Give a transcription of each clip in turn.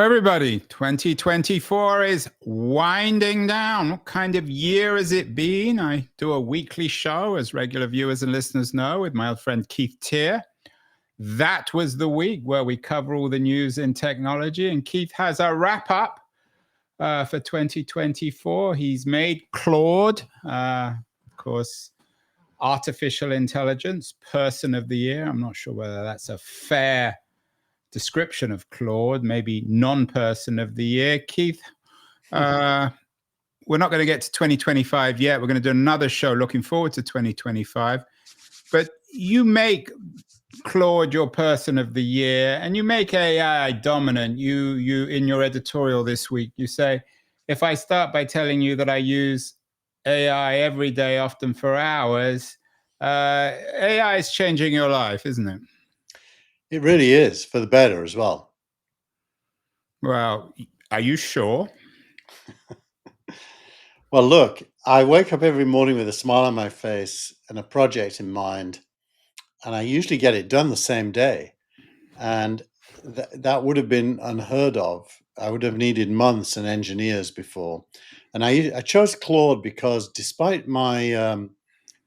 everybody. 2024 is winding down. What kind of year has it been? I do a weekly show, as regular viewers and listeners know, with my old friend Keith Teare. That was the week where we cover all the news in technology, and Keith has a wrap-up for 2024. He's made Claude, of course, artificial intelligence, person of the year. I'm not sure whether that's a fair description of Claude, maybe non-person of the year. Keith, we're not going to get to 2025 yet. We're going to do another show looking forward to 2025. But you make Claude your person of the year, and you make AI dominant. You in your editorial this week, you say, if I start by telling you that I use AI every day, often for hours, AI is changing your life, isn't it? It really is, for the better as well. Well, are you sure? Well, look, I wake up every morning with a smile on my face and a project in mind, and I usually get it done the same day. And that would have been unheard of. I would have needed months and engineers before. And I chose Claude because despite my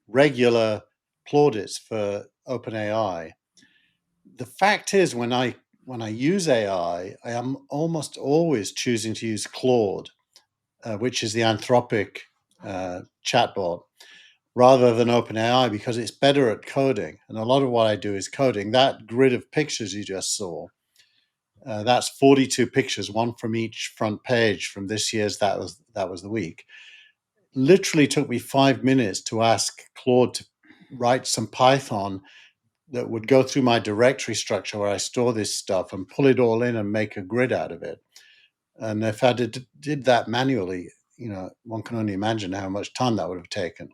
regular plaudits for OpenAI, the fact is when I use AI, I am almost always choosing to use Claude, which is the Anthropic chatbot, rather than OpenAI, because it's better at coding. And a lot of what I do is coding. That grid of pictures you just saw, that's 42 pictures, one from each front page from this year's That Was the Week. Literally took me 5 minutes to ask Claude to write some Python that would go through my directory structure where I store this stuff and pull it all in and make a grid out of it. And if I did that manually, one can only imagine how much time that would have taken.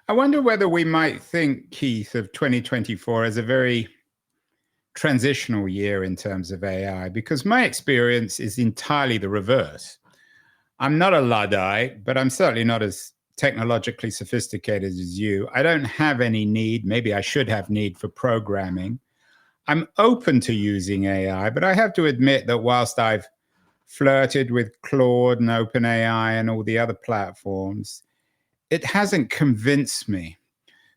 I wonder whether we might think, Keith, of 2024 as a very transitional year in terms of AI, because my experience is entirely the reverse. I'm not a Luddite, but I'm certainly not as technologically sophisticated as you. I don't have any need, maybe I should have need, for programming. I'm open to using AI, but I have to admit that whilst I've flirted with Claude and OpenAI and all the other platforms, it hasn't convinced me.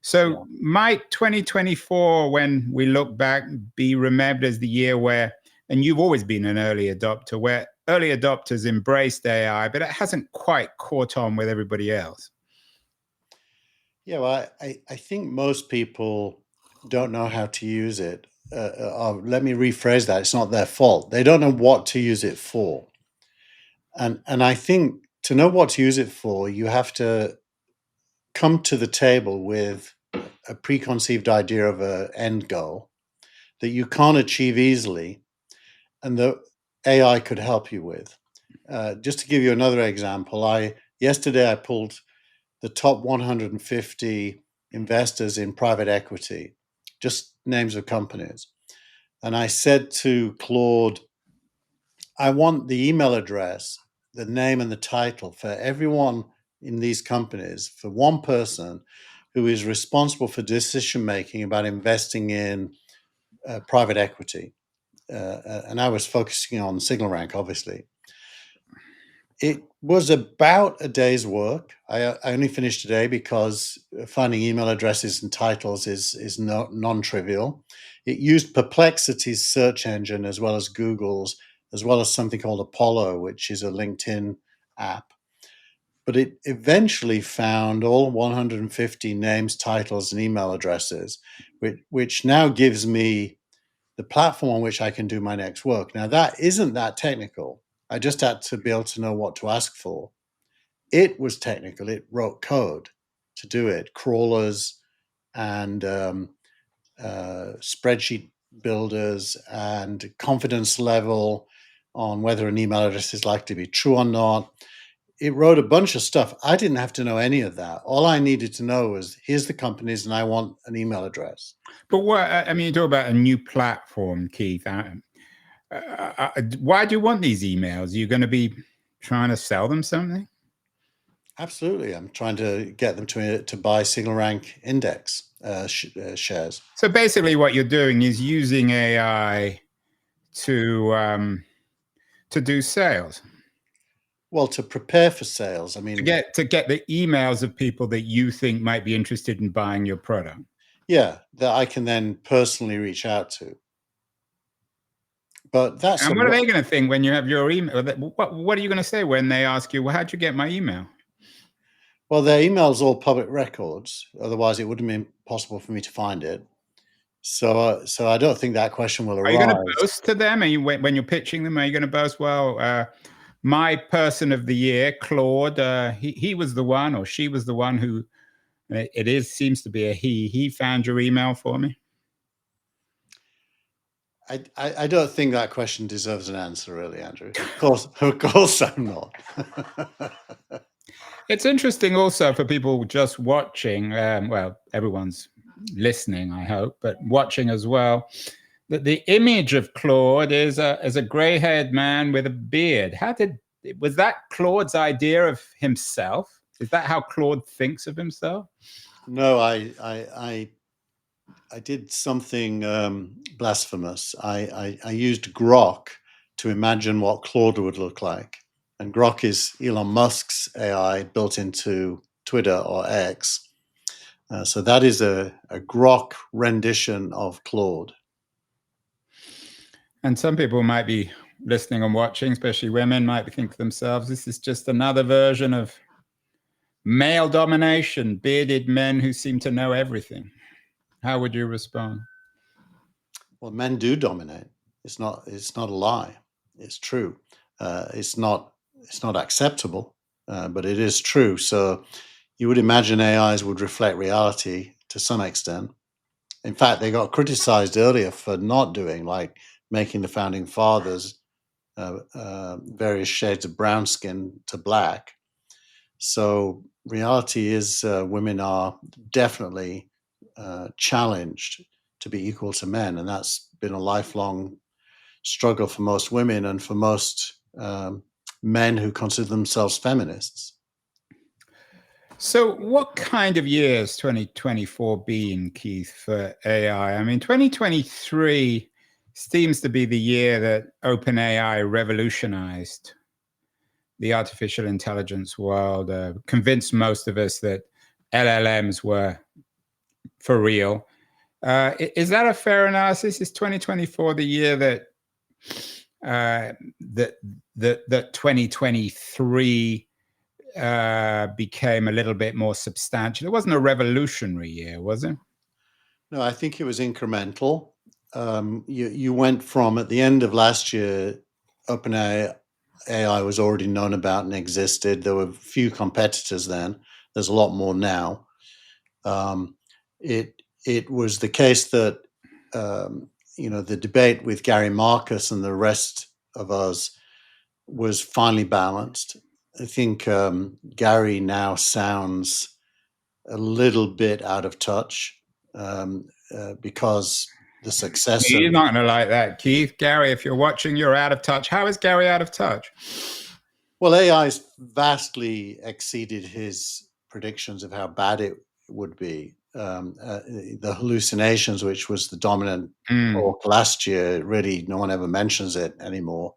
So might 2024, when we look back, be remembered as the year where, and you've always been an early adopter, where early adopters embraced AI, but it hasn't quite caught on with everybody else? Yeah, well, I think most people don't know how to use it. Let me rephrase that. It's not their fault. They don't know what to use it for. And I think to know what to use it for, you have to come to the table with a preconceived idea of an end goal that you can't achieve easily and that AI could help you with. Just to give you another example, yesterday I pulled the top 150 investors in private equity, just names of companies. And I said to Claude, I want the email address, the name and the title for everyone in these companies, for one person who is responsible for decision making about investing in private equity. And I was focusing on SignalRank, obviously. It was about a day's work. I only finished today because finding email addresses and titles is non-trivial. It used Perplexity's search engine as well as Google's, as well as something called Apollo, which is a LinkedIn app. But it eventually found all 150 names, titles, and email addresses, which now gives me the platform on which I can do my next work. Now, that isn't that technical. I just had to be able to know what to ask for. It was technical. It wrote code to do it, crawlers and spreadsheet builders and confidence level on whether an email address is likely to be true or not. It wrote a bunch of stuff. I didn't have to know any of that. All I needed to know was, here's the companies and I want an email address. But you talk about a new platform, Keith. Why do you want these emails? Are you going to be trying to sell them something? Absolutely. I'm trying to get them to buy SignalRank index shares. So basically what you're doing is using AI to to do sales? Well, to prepare for sales, I mean, to get the emails of people that you think might be interested in buying your product. yeah, that I can then personally reach out to. But that's And what are they going to think when you have your email? What are you going to say when they ask you, well, how'd you get my email? Well, their email's all public records. Otherwise, it wouldn't be possible for me to find it. So I don't think that question will arise. Are you going to boast to them? Are you, when you're pitching them, are you going to boast, well, my person of the year, Claude, he was the one, or she was the one who, seems to be a he found your email for me? I don't think that question deserves an answer, really, Andrew. Of course I'm not. It's interesting also for people just watching, well, everyone's listening, I hope, but watching as well, that the image of Claude is as a gray-haired man with a beard. Was that Claude's idea of himself? Is that how Claude thinks of himself? No, I did something blasphemous. I used Grok to imagine what Claude would look like. And Grok is Elon Musk's AI built into Twitter or X. So that is a Grok rendition of Claude. And some people might be listening and watching, especially women, might think to themselves, this is just another version of male domination, bearded men who seem to know everything. How would you respond? Well, men do dominate. It's not a lie. It's true. It's not acceptable, but it is true. So you would imagine AIs would reflect reality to some extent. In fact, they got criticized earlier for not doing, like making the founding fathers various shades of brown skin to black. So reality is women are definitely challenged to be equal to men, and that's been a lifelong struggle for most women and for most men who consider themselves feminists. So what kind of year has 2024 been, Keith, for AI? I mean, 2023 seems to be the year that OpenAI revolutionized the artificial intelligence world, convinced most of us that LLMs were for real. Is that a fair analysis? Is 2024 the year that that 2023 became a little bit more substantial? It wasn't a revolutionary year, was it? No, I think it was incremental. You went from, at the end of last year, OpenAI was already known about and existed. There were few competitors then. There's a lot more now. It was the case that the debate with Gary Marcus and the rest of us was finally balanced. I think Gary now sounds a little bit out of touch because the success. He's not going to like that, Keith. Gary, if you're watching, you're out of touch. How is Gary out of touch? Well, AI's vastly exceeded his predictions of how bad it would be. The hallucinations, which was the dominant talk last year, really no one ever mentions it anymore.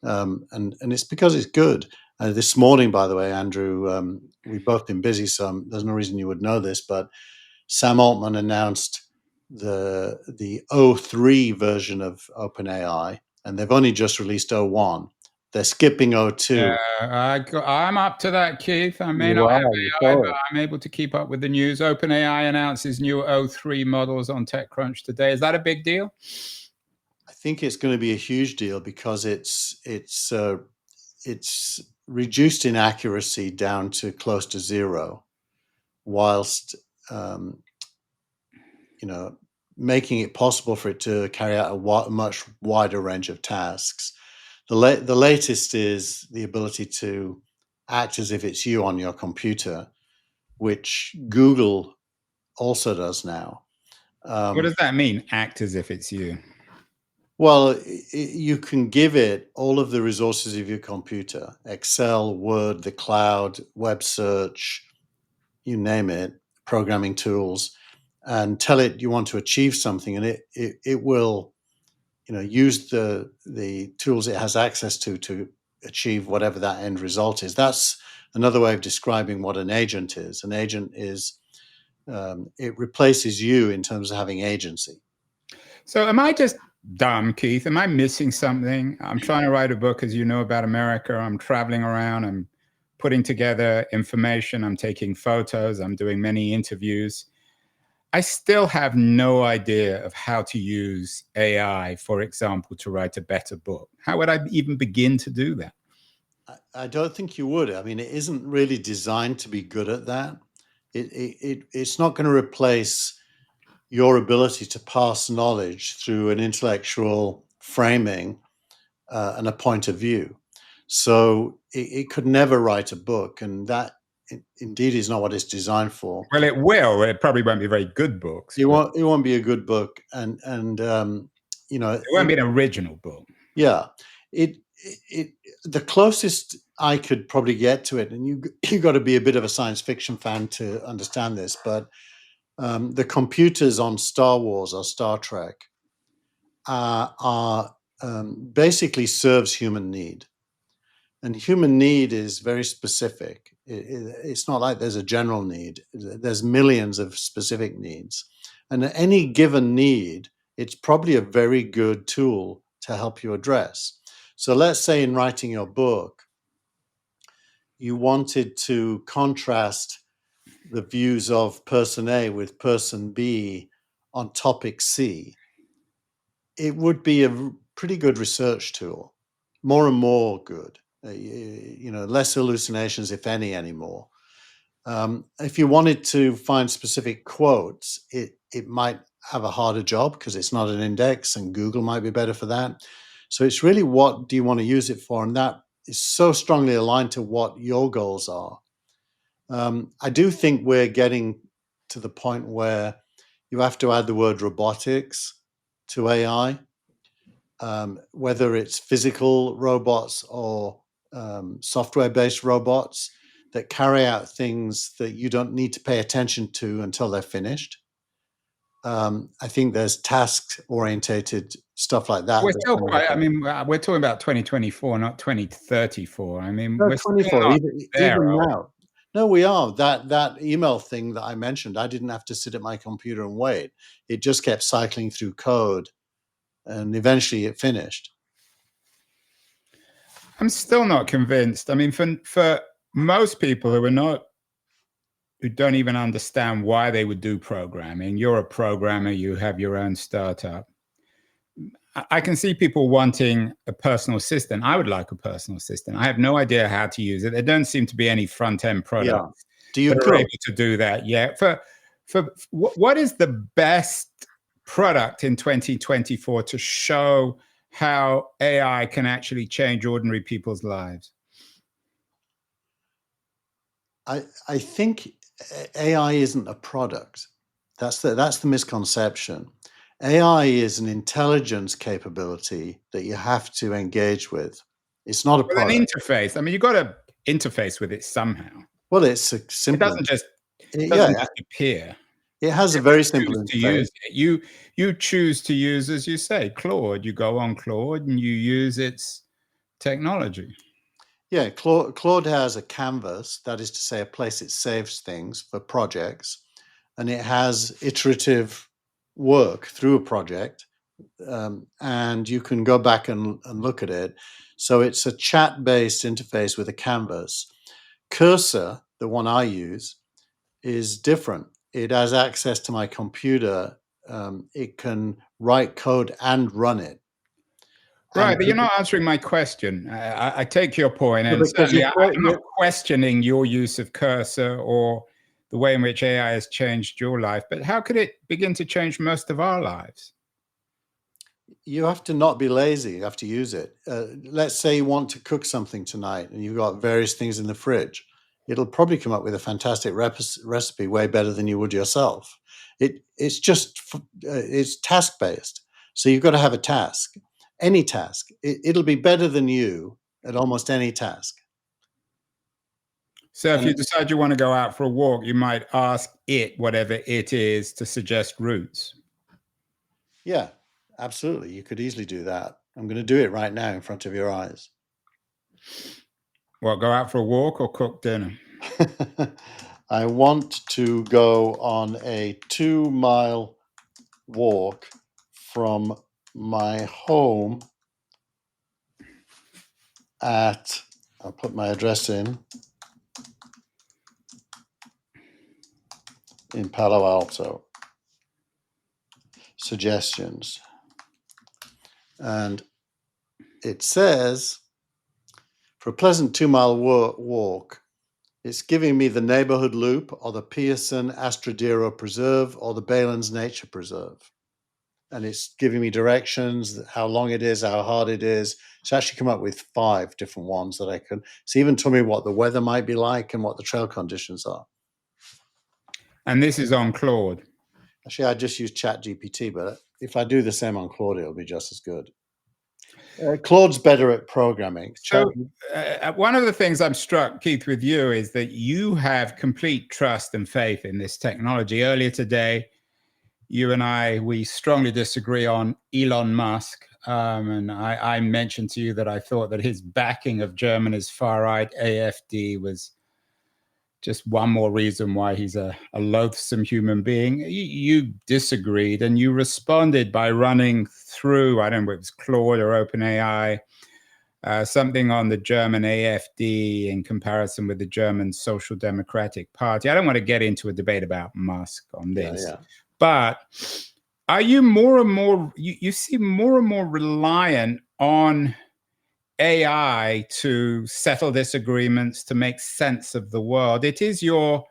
And it's because it's good. This morning, by the way, Andrew, we've both been busy, so there's no reason you would know this, but Sam Altman announced the 03 version of OpenAI, and they've only just released 01. They're skipping 02. I'm up to that, Keith. I may not have AI, but I'm able to keep up with the news. OpenAI announces new 03 models on TechCrunch today. Is that a big deal? I think it's going to be a huge deal because it's reduced in accuracy down to close to zero, whilst making it possible for it to carry out a much wider range of tasks. The latest is the ability to act as if it's you on your computer, which Google also does now. What does that mean, act as if it's you? Well, you can give it all of the resources of your computer, Excel, Word, the cloud, web search, you name it, programming tools, and tell it you want to achieve something, and it will use the tools it has access to achieve whatever that end result is. That's another way of describing what an agent is. An agent is it replaces you in terms of having agency. So am I just dumb, Keith? Am I missing something? I'm trying to write a book, as you know, about America. I'm traveling around. I'm putting together information. I'm taking photos. I'm doing many interviews. I still have no idea of how to use AI, for example, to write a better book. How would I even begin to do that? I don't think you would. I mean, it isn't really designed to be good at that. It's not going to replace your ability to pass knowledge through an intellectual framing and a point of view. So it could never write a book, and that indeed is not what it's designed for. Well, it will. It probably won't be very good books. It won't be a good book, and it won't be an original book. Yeah, the closest I could probably get to it, and you got to be a bit of a science fiction fan to understand this, but the computers on Star Wars or Star Trek are basically serves human need, and human need is very specific. It's not like there's a general need. There's millions of specific needs, and at any given need, it's probably a very good tool to help you address. So let's say in writing your book, you wanted to contrast the views of person A with person B on topic C. It would be a pretty good research tool, more and more good, less hallucinations, if any, anymore. If you wanted to find specific quotes, it might have a harder job because it's not an index, and Google might be better for that. So it's really, what do you want to use it for? And that is so strongly aligned to what your goals are. I do think we're getting to the point where you have to add the word robotics to AI, whether it's physical robots or software-based robots that carry out things that you don't need to pay attention to until they're finished. I think there's task-orientated stuff like that. We're still quite, I mean, we're talking about 2024, not 2034. I mean, we're 24, still not there, even now. No, we are. That email thing that I mentioned, I didn't have to sit at my computer and wait. It just kept cycling through code, and eventually it finished. I'm still not convinced. I mean, for most people who don't even understand why they would do programming, you're a programmer, you have your own startup. I can see people wanting a personal assistant. I would like a personal assistant. I have no idea how to use it. There don't seem to be any front-end products that are able to do that yet. For what is the best product in 2024 to show how AI can actually change ordinary people's lives? I think AI isn't a product. That's the misconception. AI is an intelligence capability that you have to engage with. It's not a product. An interface. I mean, you've got to interface with it somehow. Well, it's a simple. It doesn't just appear. It has a very simple interface. To use it. You choose to use, as you say, Claude. You go on Claude and you use its technology. Yeah, Claude has a canvas, that is to say, a place it saves things for projects, and it has iterative work through a project, and you can go back and look at it. So it's a chat-based interface with a canvas. Cursor, the one I use, is different. It has access to my computer. It can write code and run it. Right, but you're not answering my question. I take your point, and certainly I'm not questioning your use of Cursor or the way in which AI has changed your life, but how could it begin to change most of our lives? You have to not be lazy. You have to use it. Let's say you want to cook something tonight and you've got various things in the fridge. It'll probably come up with a fantastic recipe, way better than you would yourself. It's task-based. So you've got to have a task. Any task. It'll be better than you at almost any task. So if you decide you want to go out for a walk, you might ask it, whatever it is, to suggest routes. Yeah. absolutely. You could easily do that. I'm going to do it right now in front of your eyes. Well, go out for a walk or cook dinner? I want to go on a 2-mile walk from my home at, I'll put my address in Palo Alto. Suggestions. And it says, for a pleasant 2-mile walk, it's giving me the Neighborhood Loop or the Pearson Astrodero Preserve or the Baylands Nature Preserve. And it's giving me directions, how long it is, how hard it is. It's actually come up with 5 different ones that I can. It's even told me what the weather might be like and what the trail conditions are. And this is on Claude. Actually, I just use ChatGPT, but if I do the same on Claude, it'll be just as good. Claude's better at programming. So one of the things I'm struck, Keith, with you is that you have complete trust and faith in this technology. Earlier today, you and we strongly disagree on Elon Musk. And I mentioned to you that I thought that his backing of Germany's far-right AfD was just one more reason why he's a loathsome human being. You disagreed, and you responded by running through, I don't know if it was Claude or OpenAI, something on the German AfD in comparison with the German Social Democratic Party. I don't want to get into a debate about Musk on this, but are you more and more, you seem more and more reliant on AI to settle disagreements, to make sense of the world? It is your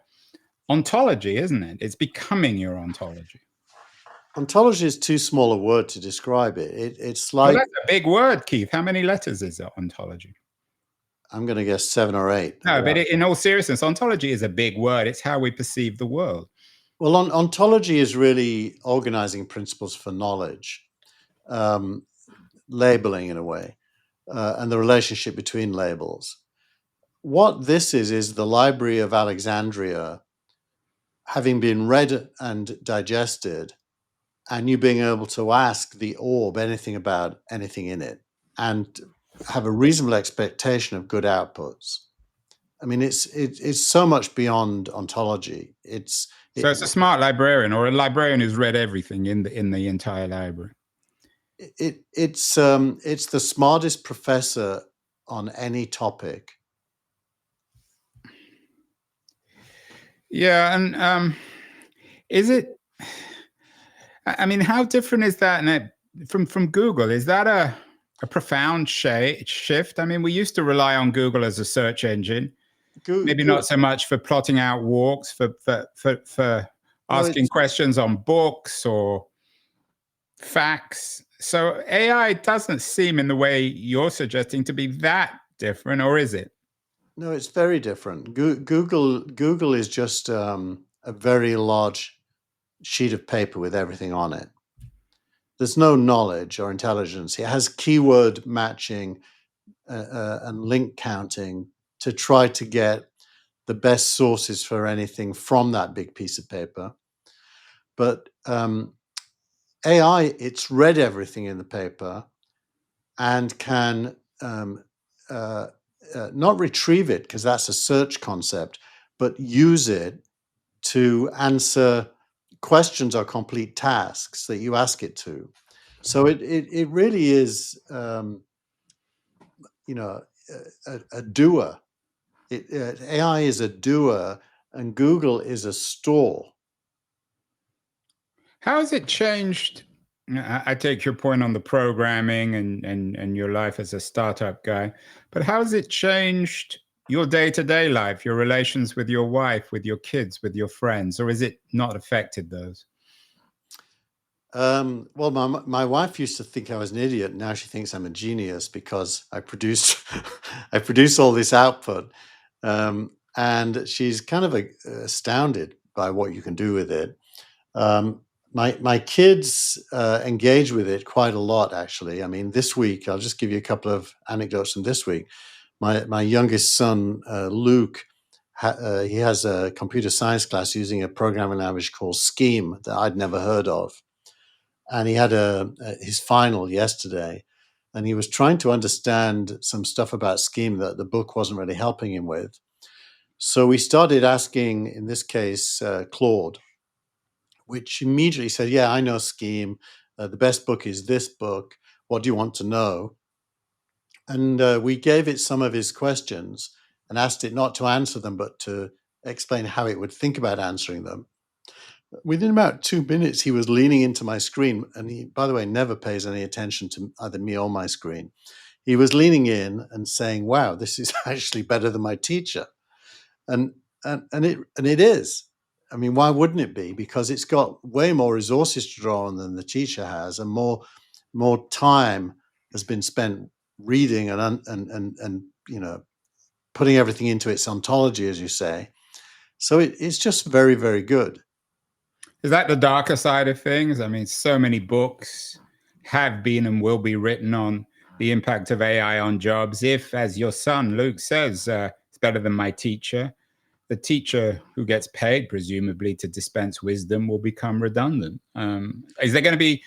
ontology, isn't it? It's becoming your ontology. Ontology is too small a word to describe it. It's like... Well, that's a big word, Keith. How many letters is it, ontology? I'm going to guess 7 or 8. No, but in all seriousness, ontology is a big word. It's how we perceive the world. Well, ontology is really organizing principles for knowledge, labeling in a way, and the relationship between labels. What this is the Library of Alexandria having been read and digested, and you being able to ask the orb anything about anything in it and have a reasonable expectation of good outputs. I mean, it's so much beyond ontology. So it's a smart librarian, or a librarian who's read everything in the entire library. It's the smartest professor on any topic. Yeah, and is it? I mean, how different is that from Google? Is that a profound shift? I mean, we used to rely on Google as a search engine. Maybe not so much for plotting out walks, for asking questions on books or facts. So AI doesn't seem, in the way you're suggesting, to be that different, or is it? No, it's very different. Google is just a very large sheet of paper with everything on it. There's no knowledge or intelligence. It has keyword matching and link counting to try to get the best sources for anything from that big piece of paper. But AI, it's read everything in the paper and can not retrieve it, because that's a search concept, but use it to answer questions or complete tasks that you ask it to. So it really is, a doer. AI is a doer, and Google is a store. How has it changed? I take your point on the programming and your life as a startup guy, but how has it changed your day-to-day life, your relations with your wife, with your kids, with your friends, or is it not affected those? Well, my wife used to think I was an idiot. Now she thinks I'm a genius because I produce I produce all this output, and she's kind of astounded by what you can do with it. My kids engage with it quite a lot, actually. I mean, this week, I'll just give you a couple of anecdotes from this week. My youngest son, Luke, he has a computer science class using a programming language called Scheme that I'd never heard of. and he had his final yesterday, and he was trying to understand some stuff about scheme that the book wasn't really helping him with. So we started asking, in this case, Claude, which immediately said, yeah, I know scheme. The best book is this book. What do you want to know? And we gave it some of his questions and asked it not to answer them, but to explain how it would think about answering them. Within about 2 minutes, he was leaning into my screen, and he, by the way, never pays any attention to either me or my screen. He was leaning in and saying, wow, this is actually better than my teacher. And it is. I mean, why wouldn't it be? Because it's got way more resources to draw on than the teacher has, and more time has been spent reading and putting everything into its ontology, as you say. So it's just very, very good. Is that the darker side of things? I mean, so many books have been and will be written on the impact of AI on jobs. If, as your son Luke says, it's better than my teacher, the teacher who gets paid, presumably, to dispense wisdom will become redundant. Is there going to be,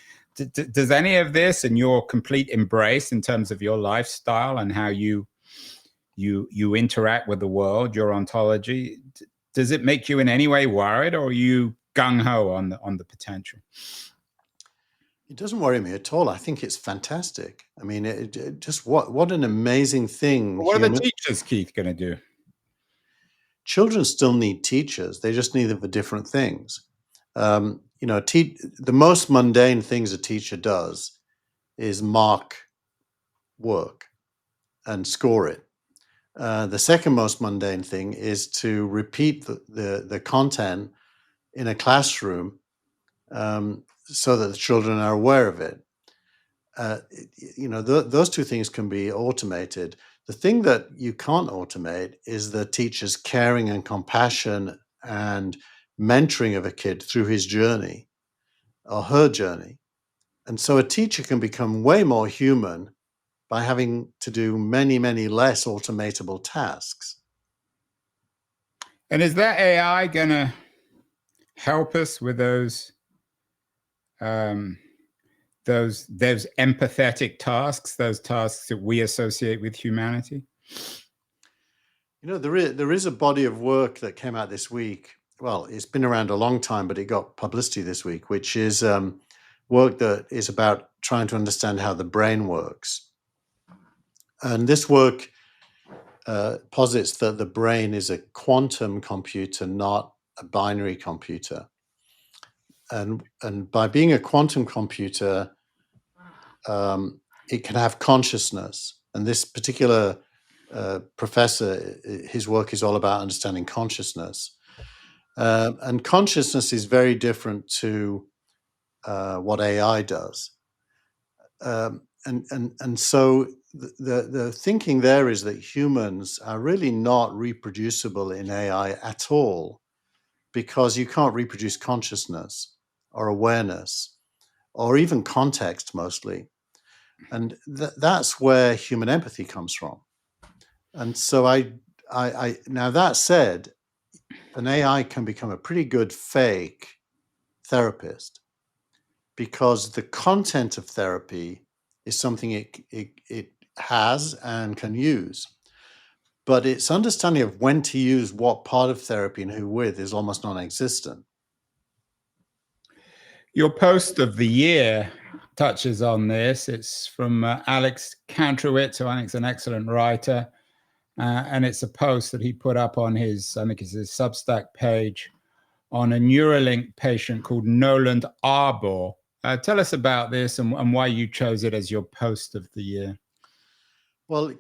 does any of this and your complete embrace in terms of your lifestyle and how you interact with the world, your ontology, does it make you in any way worried, or are you gung-ho on the potential? It doesn't worry me at all. I think it's fantastic. I mean, just what an amazing thing. What are the teachers, Keith, going to do? Children still need teachers. They just need them for different things. The most mundane things a teacher does is mark work and score it. The second most mundane thing is to repeat the content in a classroom so that the children are aware of it. Those two things can be automated. The thing that you can't automate is the teacher's caring and compassion and mentoring of a kid through his journey or her journey. And so a teacher can become way more human by having to do many, many less automatable tasks. And is that AI going to help us with those empathetic tasks, those tasks that we associate with humanity? There is a body of work that came out this week. Well, it's been around a long time, but it got publicity this week, which is work that is about trying to understand how the brain works. And this work posits that the brain is a quantum computer, not a binary computer. And by being a quantum computer, it can have consciousness. And this particular professor, his work is all about understanding consciousness. And consciousness is very different to what AI does. And so the thinking there is that humans are really not reproducible in AI at all, because you can't reproduce consciousness or awareness or even context mostly. And that's where human empathy comes from. And so I now, that said, an AI can become a pretty good fake therapist, because the content of therapy is something it has and can use. But its understanding of when to use what part of therapy and who with is almost non-existent. Your post of the year touches on this. It's from Alex Kantrowitz, who I think is an excellent writer. And it's a post that he put up on his, I think it's his Substack page, on a Neuralink patient called Noland Arbor. Tell us about this and why you chose it as your post of the year. Well,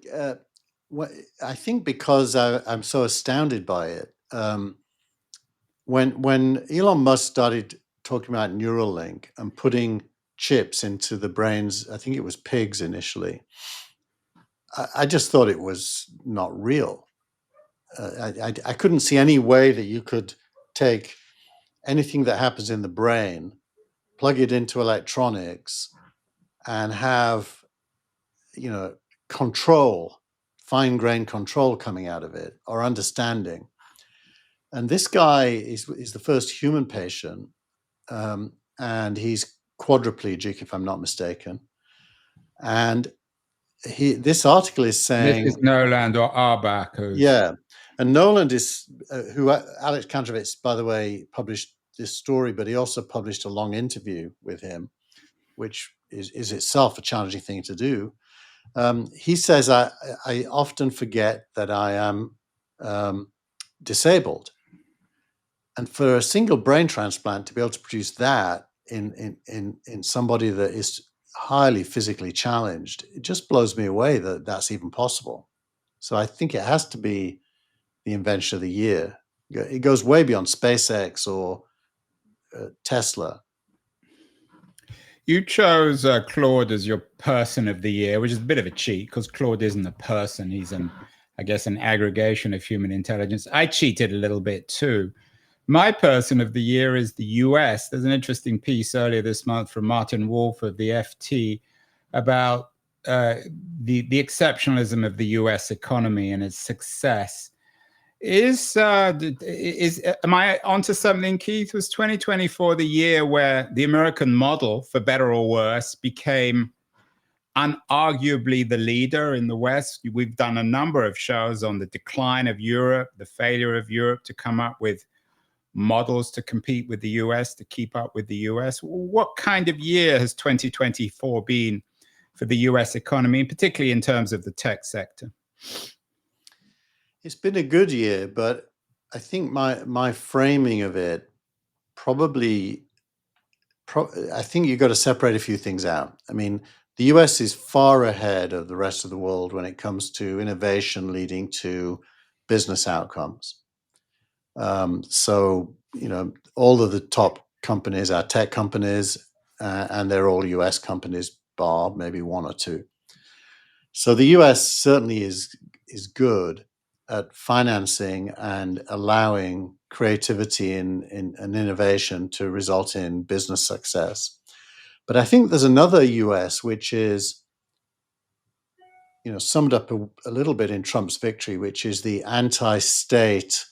I think because I'm so astounded by it. When Elon Musk started talking about Neuralink and putting chips into the brains, I think it was pigs initially, I just thought it was not real. I couldn't see any way that you could take anything that happens in the brain, plug it into electronics, and have, control, fine-grained control coming out of it, or understanding. And this guy is the first human patient, and he's quadriplegic, if I'm not mistaken. And this article is saying, this is Noland or Arbach, yeah, and Noland is who Alex Kantrowitz, by the way, published this story, but he also published a long interview with him, which is itself a challenging thing to do. He says, I often forget that I am disabled. And for a single brain transplant to be able to produce that in somebody that is highly physically challenged, it just blows me away that that's even possible. So I think it has to be the invention of the year. It goes way beyond SpaceX or Tesla. You chose Claude as your person of the year, which is a bit of a cheat because Claude isn't a person. He's I guess, an aggregation of human intelligence. I cheated a little bit too. My person of the year is the US. There's an interesting piece earlier this month from Martin Wolf of the FT about the exceptionalism of the US economy and its success. Am I onto something, Keith? Was 2024 the year where the American model, for better or worse, became unarguably the leader in the West? We've done a number of shows on the decline of Europe, the failure of Europe to come up with models to compete with the US, to keep up with the US. What kind of year has 2024 been for the US economy, particularly in terms of the tech sector? It's been a good year, but I think my framing of it I think you've got to separate a few things out. I mean, the US is far ahead of the rest of the world when it comes to innovation leading to business outcomes. So, all of the top companies are tech companies, and they're all US companies, bar maybe one or two. So the US certainly is good at financing and allowing creativity and innovation to result in business success. But I think there's another US which is, summed up a little bit in Trump's victory, which is the anti-state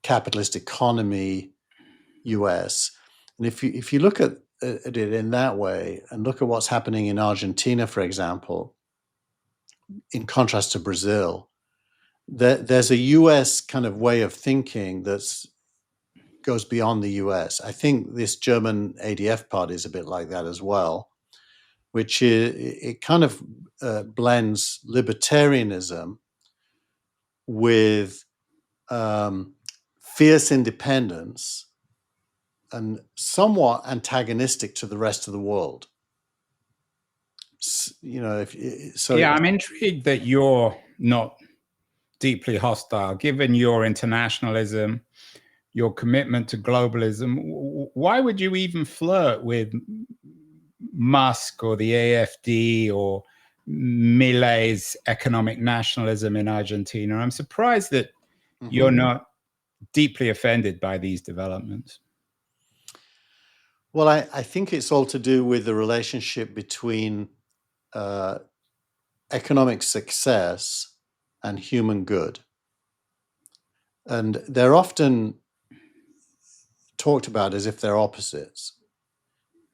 capitalist economy US. And if you look at it in that way and look at what's happening in Argentina, for example, in contrast to Brazil, there's a US kind of way of thinking that goes beyond the US. I think this German ADF party is a bit like that as well, which it kind of blends libertarianism with fierce independence and somewhat antagonistic to the rest of the world. I'm intrigued that you're not deeply hostile, given your internationalism, your commitment to globalism. Why would you even flirt with Musk or the AfD or Milei's economic nationalism in Argentina? I'm surprised that you're not deeply offended by these developments. Well, I think it's all to do with the relationship between economic success and human good. And they're often talked about as if they're opposites.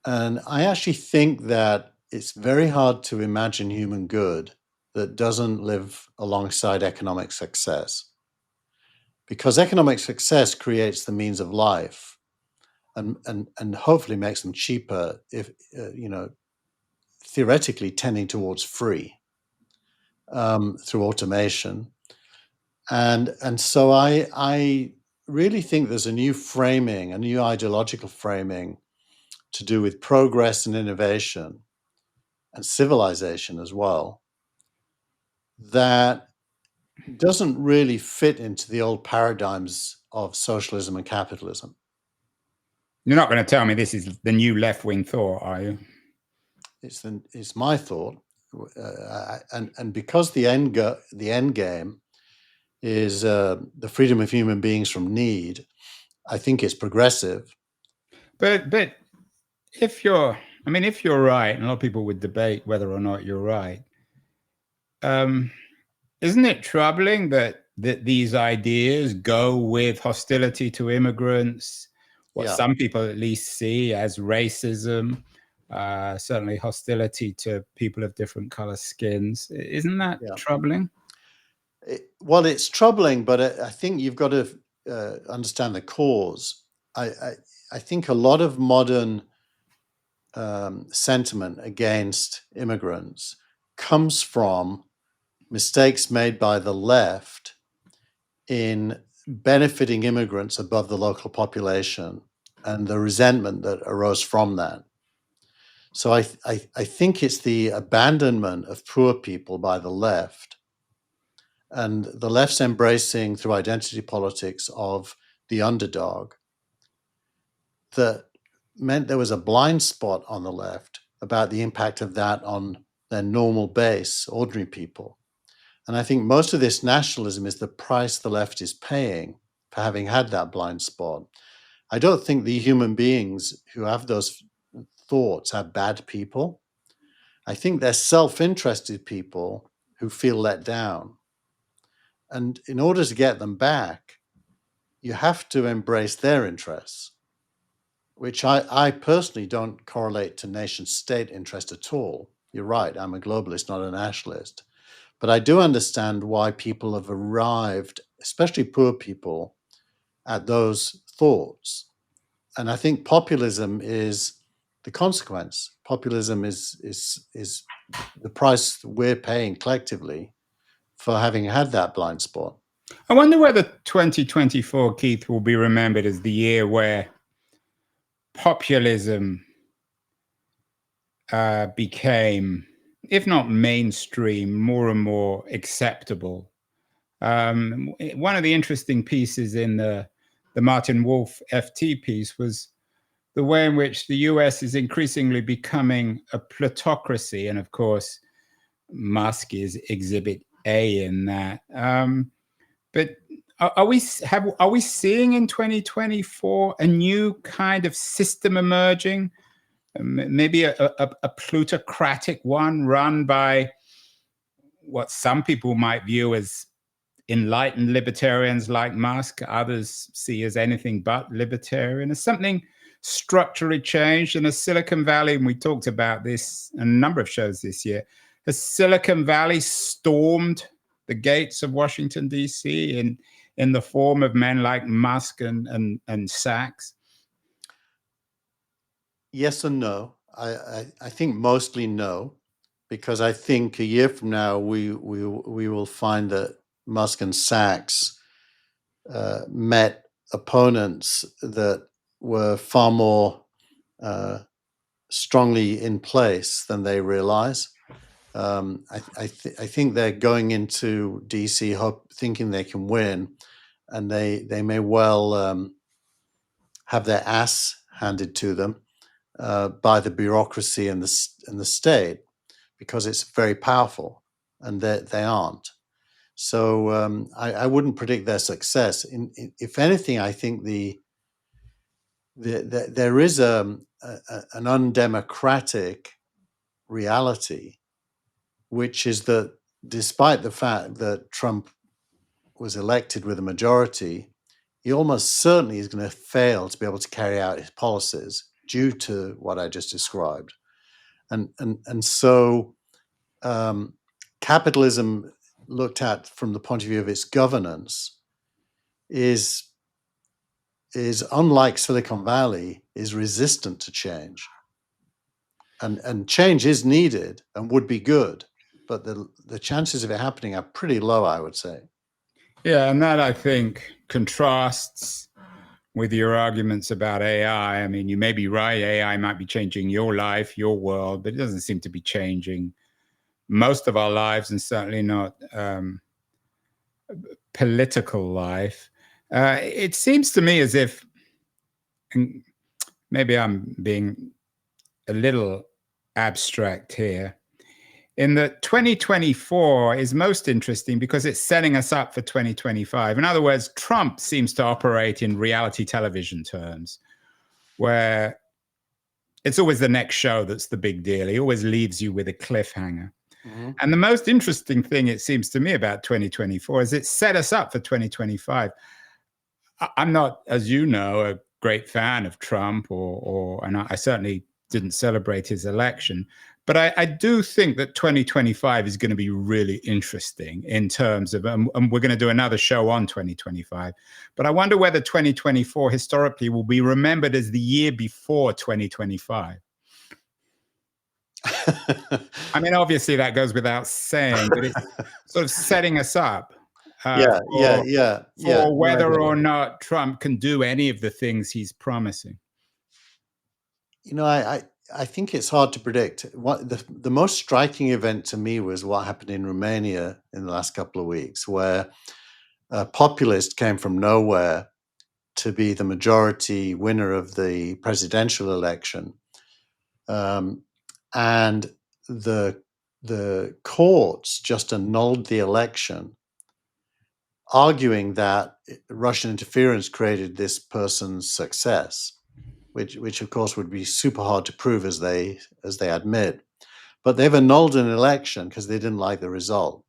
And I actually think that it's very hard to imagine human good that doesn't live alongside economic success. Because economic success creates the means of life and hopefully makes them cheaper, if theoretically tending towards free through automation. And so I really think there's a new framing, a new ideological framing to do with progress and innovation and civilization as well, that doesn't really fit into the old paradigms of socialism and capitalism. You're not going to tell me this is the new left-wing thought, are you? It's my thought, and because the end game is the freedom of human beings from need, I think it's progressive. But if you're right, and a lot of people would debate whether or not you're right, isn't it troubling that these ideas go with hostility to immigrants, what Yeah. some people at least see as racism, certainly hostility to people of different color skins. Isn't that Yeah. troubling? Well, it's troubling, but I think you've got to understand the cause. I think a lot of modern sentiment against immigrants comes from mistakes made by the left in benefiting immigrants above the local population and the resentment that arose from that. So I think it's the abandonment of poor people by the left, and the left's embracing through identity politics of the underdog that meant there was a blind spot on the left about the impact of that on their normal base, ordinary people. And I think most of this nationalism is the price the left is paying for having had that blind spot. I don't think the human beings who have those thoughts are bad people. I think they're self-interested people who feel let down. And in order to get them back, you have to embrace their interests, which I personally don't correlate to nation-state interest at all. You're right, I'm a globalist, not a nationalist. But I do understand why people have arrived, especially poor people, at those thoughts. And I think populism is the consequence. Populism is the price we're paying collectively for having had that blind spot. I wonder whether 2024, Keith, will be remembered as the year where populism became, if not mainstream, more and more acceptable. One of the interesting pieces in the Martin Wolf FT piece was the way in which the US is increasingly becoming a plutocracy. And of course, Musk is exhibit A in that. But are we seeing in 2024 a new kind of system emerging? Maybe a plutocratic one run by what some people might view as enlightened libertarians like Musk, others see as anything but libertarian. Has something structurally changed in a Silicon Valley? And we talked about this in a number of shows this year. Has Silicon Valley stormed the gates of Washington, D.C. in the form of men like Musk and Sachs? Yes and no. I think mostly no, because I think a year from now we will find that Musk and Sachs met opponents that were far more strongly in place than they realize. I think they're going into DC thinking they can win, and they may well have their ass handed to them by the bureaucracy and the state, because it's very powerful, and they aren't. So I wouldn't predict their success. If anything, I think there is an undemocratic reality, which is that despite the fact that Trump was elected with a majority, he almost certainly is going to fail to be able to carry out his policies due to what I just described. And so capitalism, looked at from the point of view of its governance, is unlike Silicon Valley, is resistant to change. And change is needed and would be good, but the chances of it happening are pretty low, I would say. Yeah, and that, I think, contrasts with your arguments about AI. I mean, you may be right, AI might be changing your life, your world, but it doesn't seem to be changing most of our lives, and certainly not political life. It seems to me as if, and maybe I'm being a little abstract here, in that 2024 is most interesting because it's setting us up for 2025. In other words, Trump seems to operate in reality television terms, where it's always the next show that's the big deal. He always leaves you with a cliffhanger. Mm-hmm. And the most interesting thing, it seems to me, about 2024 is it set us up for 2025. I'm not, as you know, a great fan of Trump, and I certainly didn't celebrate his election. But I do think that 2025 is going to be really interesting in terms of, and we're going to do another show on 2025. But I wonder whether 2024 historically will be remembered as the year before 2025. I mean, obviously that goes without saying, but it's sort of setting us up yeah, for whether or not Trump can do any of the things he's promising. You know, I think it's hard to predict. What the most striking event to me was what happened in Romania in the last couple of weeks, where a populist came from nowhere to be the majority winner of the presidential election, and the courts just annulled the election, arguing that Russian interference created this person's success. Which of course would be super hard to prove, as they admit, but they've annulled an election because they didn't like the result,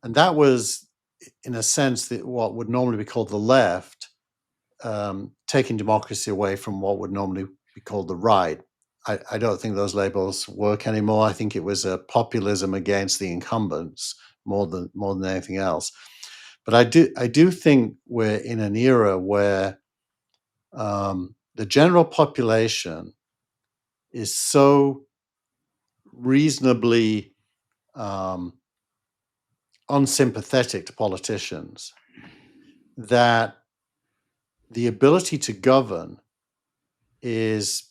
and that was, in a sense, that what would normally be called the left, taking democracy away from what would normally be called the right. I don't think those labels work anymore. I think it was a populism against the incumbents more than anything else. But I do think we're in an era where the general population is so reasonably unsympathetic to politicians that the ability to govern is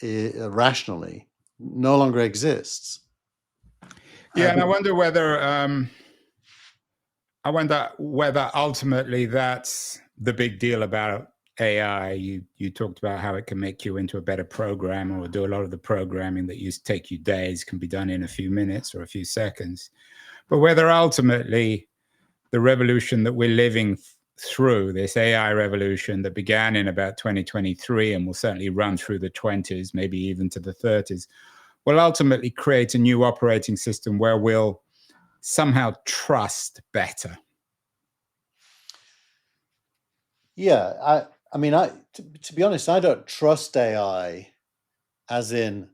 rationally no longer exists. Yeah, and I wonder whether ultimately that's the big deal about AI. You talked about how it can make you into a better programmer, or do a lot of the programming that used to take you days can be done in a few minutes or a few seconds. But whether ultimately the revolution that we're living through, this AI revolution that began in about 2023 and will certainly run through the 20s, maybe even to the 30s, will ultimately create a new operating system where we'll somehow trust better. Yeah, I mean, to be honest, I don't trust AI as in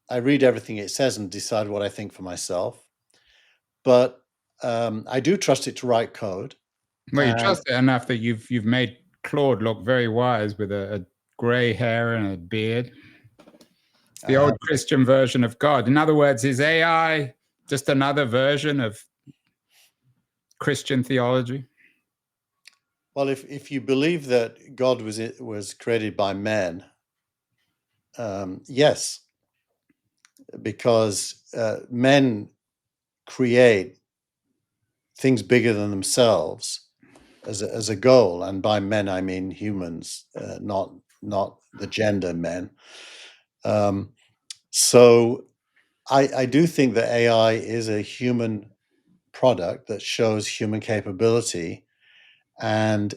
I read everything it says and decide what I think for myself. But I do trust it to write code. Well, you trust it enough that you've made Claude look very wise with a gray hair and a beard. It's the old Christian version of God. In other words, is AI just another version of Christian theology? Well, if you believe that God was created by men, yes, because men create things bigger than themselves as a goal, and by men I mean humans, not the gender men. So I do think that AI is a human product that shows human capability, and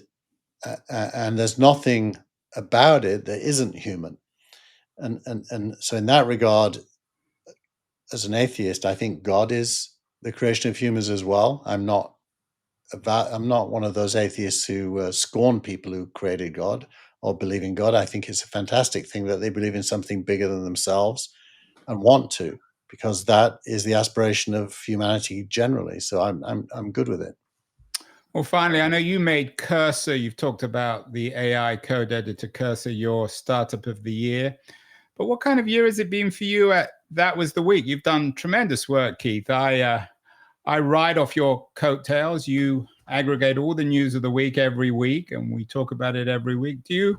there's nothing about it that isn't human. And so in that regard, as an atheist, I think God is the creation of humans as well. I'm not one of those atheists who scorn people who created God or believe in God. I think it's a fantastic thing that they believe in something bigger than themselves and want to, because that is the aspiration of humanity generally. So I'm good with it. Well, finally, I know you made Cursor. You've talked about the AI code editor Cursor, your startup of the year. But what kind of year has it been for you at That Was the Week? You've done tremendous work, Keith. I ride off your coattails. You aggregate all the news of the week every week, and we talk about it every week. Do you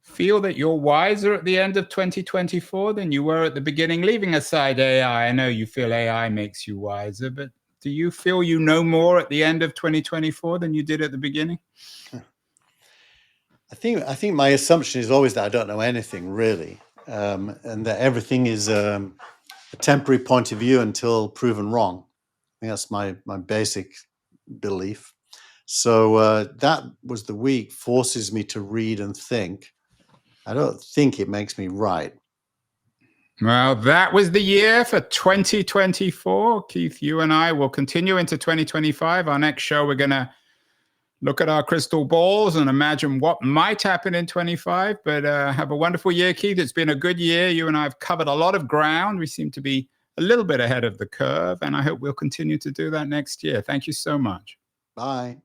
feel that you're wiser at the end of 2024 than you were at the beginning? Leaving aside AI, I know you feel AI makes you wiser, but do you feel you know more at the end of 2024 than you did at the beginning? I think my assumption is always that I don't know anything really, and that everything is a temporary point of view until proven wrong. I think that's my basic belief. So That Was the Week forces me to read and think. I don't think it makes me right. Well, that was the year for 2024. Keith, you and I will continue into 2025. Our next show, we're going to look at our crystal balls and imagine what might happen in 25. But have a wonderful year, Keith. It's been a good year. You and I have covered a lot of ground. We seem to be a little bit ahead of the curve, and I hope we'll continue to do that next year. Thank you so much. Bye.